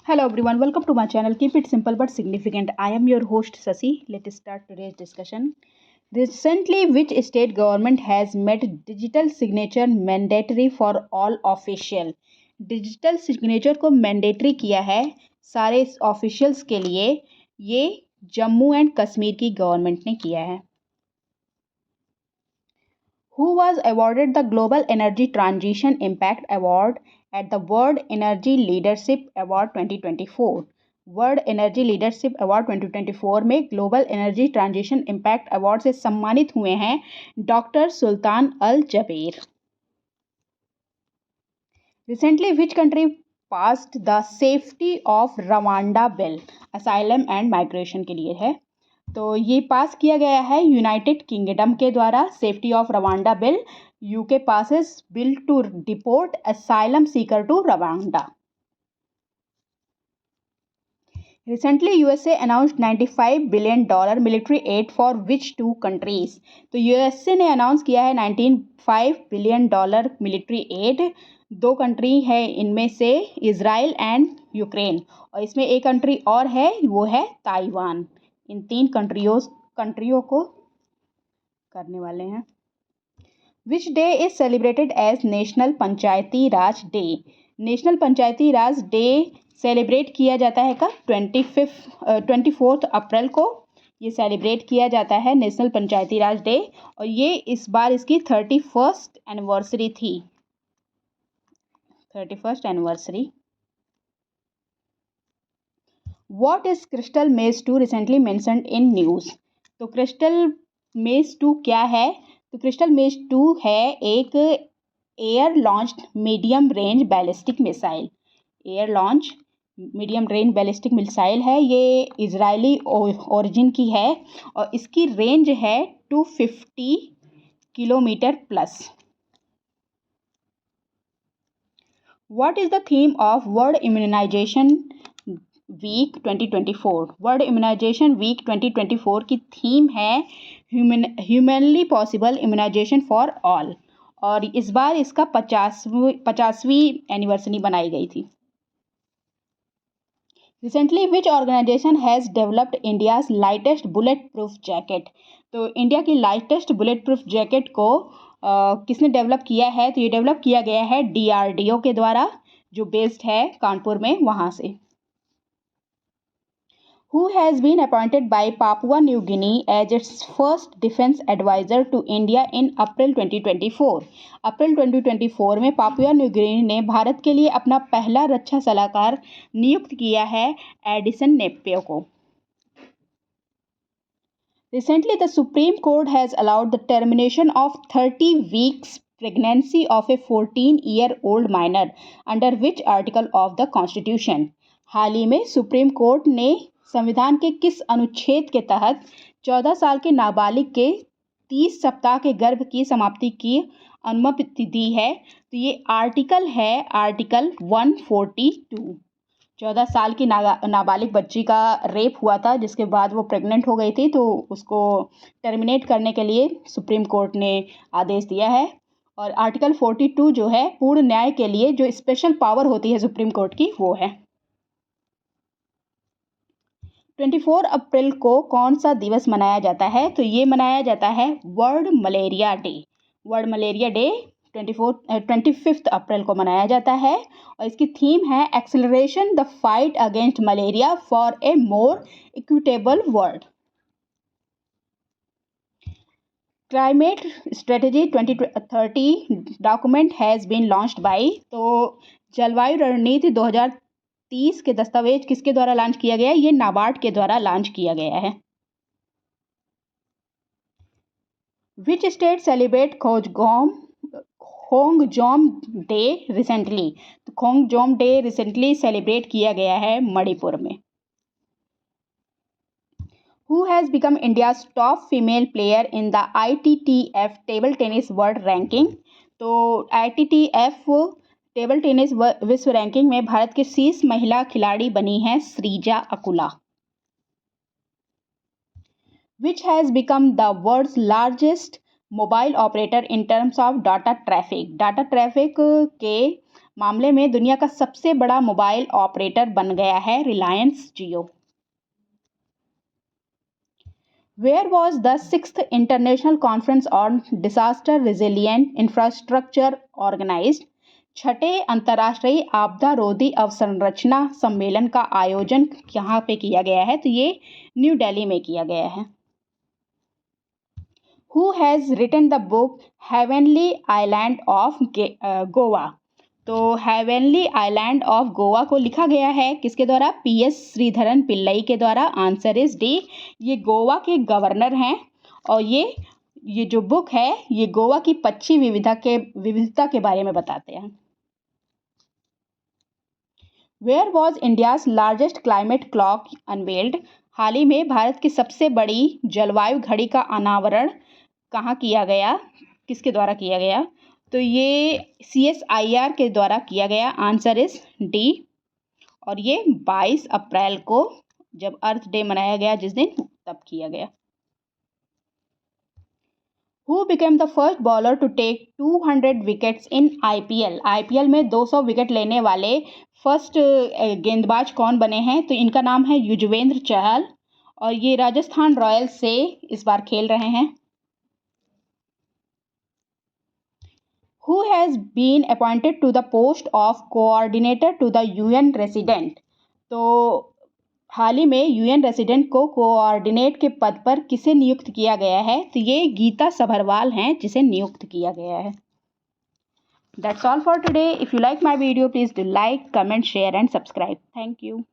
Hello everyone, welcome to my channel. Keep it simple but significant. I am your host Sasi. Let's start today's discussion. Recently, which state government has made digital signature mandatory for all official? Digital signature को mandatory किया है सारे officials के लिए। ये Jammu and Kashmir की government ने किया है। Who was awarded the Global Energy Transition Impact Award at the World Energy Leadership Award 2024? World energy leadership award 2024 में global energy transition impact award से सम्मानित हुए हैं doctor Sultan Al Jaber. Recently which country passed the safety of Rwanda bill? Asylum and migration के लिए है। तो ये पास किया गया है यूनाइटेड किंगडम के द्वारा। Safety of Rwanda bill, UK passes bill to deport asylum seeker to Rwanda. Recently, USA announced $95 billion military aid for which two countries? तो USA ने अनाउंस किया है $95 billion मिलिट्री एड। दो कंट्री है इनमें से इजराइल एंड यूक्रेन, और इसमें एक कंट्री और है वो है ताइवान। इन तीन कंट्रियों को करने वाले हैं। Which day is celebrated as national Panchayati Raj day? National Panchayati Raj day celebrate किया जाता है कब? 24 अप्रैल को ये सेलिब्रेट किया जाता है नेशनल पंचायती राज डे, और ये इस बार इसकी 31st एनिवर्सरी थी। 31st anniversary. What is crystal maze 2 recently mentioned in news? तो crystal maze 2 क्या है? तो crystal maze 2 है एक air launched medium range ballistic missile. Air launch medium range ballistic missile है। ये इजरायली ओरिजिन की है और इसकी रेंज है 250 kilometre plus. What is the theme of World Immunization week 2024? World immunization week 2024 की थीम है humanly possible immunization for all, और इस बार इसका 50वीं एनिवर्सरी बनाई गई थी। Recently which organisation has developed India's lightest bullet proof jacket? तो इंडिया की लाइटेस्ट बुलेट प्रूफ जैकेट को किसने डेवलप किया है? तो ये डेवलप किया गया है DRDO के द्वारा, जो बेस्ड है कानपुर में, वहाँ से। Who has been appointed by Papua New Guinea as its first defense advisor to India in April 2024? अप्रैल 2024 में पापुआ न्यू गिनी ने भारत के लिए अपना पहला रक्षा सलाहकार नियुक्त किया है एडिसन नेपियो को। Recently, the Supreme Court has allowed the termination of 30 weeks pregnancy of a 14-year-old minor under which article of the Constitution? हाल ही में सुप्रीम कोर्ट ने संविधान के किस अनुच्छेद के तहत 14 साल के नाबालिग के 30 सप्ताह के गर्भ की समाप्ति की अनुमति दी है? तो ये आर्टिकल है आर्टिकल 142। 14 साल की नाबालिग बच्ची का रेप हुआ था, जिसके बाद वो प्रेग्नेंट हो गई थी, तो उसको टर्मिनेट करने के लिए सुप्रीम कोर्ट ने आदेश दिया है। और आर्टिकल 42 जो है पूर्ण न्याय के लिए जो स्पेशल पावर होती है सुप्रीम कोर्ट की, वो है। 24 अप्रैल को कौन सा दिवस मनाया जाता है? तो ये मनाया जाता है world malaria day. World malaria day 25 अप्रैल को मनाया जाता है, और इसकी थीम है acceleration the fight against malaria for a more equitable world. Climate strategy 2030 document has been launched by? तो जलवायु रणनीति 2030 के दस्तावेज किसके द्वारा लॉन्च किया गया है? ये नाबार्ड के द्वारा लॉन्च किया गया है। Which state celebrate Khongjom day recently? तो खोंगजोम डे रिसेंटली सेलिब्रेट किया गया है मणिपुर में। Who has become India's top female player in the ITTF table tennis world ranking? तो ITTF टेबल टेनिस विश्व रैंकिंग में भारत की शीर्ष महिला खिलाड़ी बनी है Sreeja Akula. Which has become the world's largest mobile operator in terms of data traffic? Data traffic के मामले में दुनिया का सबसे बड़ा मोबाइल ऑपरेटर बन गया है रिलायंस जियो। Where was the 6th International Conference on Disaster Resilient Infrastructure organized? छठे अंतर्राष्ट्रीय आपदा रोधी अवसंरचना सम्मेलन का आयोजन यहाँ पे किया गया है, तो ये न्यू दिल्ली में किया गया है। Who has written the book Heavenly Island of Goa? तो हेवनली आइलैंड ऑफ गोवा को लिखा गया है किसके द्वारा? PS श्रीधरन पिल्लई के द्वारा। Answer is D. ये गोवा के गवर्नर हैं और ये जो बुक है ये गोवा की पक्षी विविधता के बारे में बताते हैं। Where was India's largest climate clock unveiled? हाल ही में भारत की सबसे बड़ी जलवायु घड़ी का अनावरण कहाँ किया गया, किसके द्वारा किया गया? तो ये CSIR के द्वारा किया गया। Answer is D. और ये 22 अप्रैल को जब अर्थ डे मनाया गया जिस दिन, तब किया गया। Who became the first bowler to take 200 wickets in IPL? IPL में 200 विकेट लेने वाले फर्स्ट गेंदबाज कौन बने हैं? तो इनका नाम है युजवेंद्र चहल और ये राजस्थान रॉयल्स से इस बार खेल रहे हैं। Who has been appointed to the post of coordinator to the UN resident? तो हाल ही में UN रेसिडेंट को कोऑर्डिनेट के पद पर किसे नियुक्त किया गया है? तो ये गीता सभरवाल हैं जिसे नियुक्त किया गया है। That's all for today. If you like my video, please do like, comment, share and subscribe. Thank you.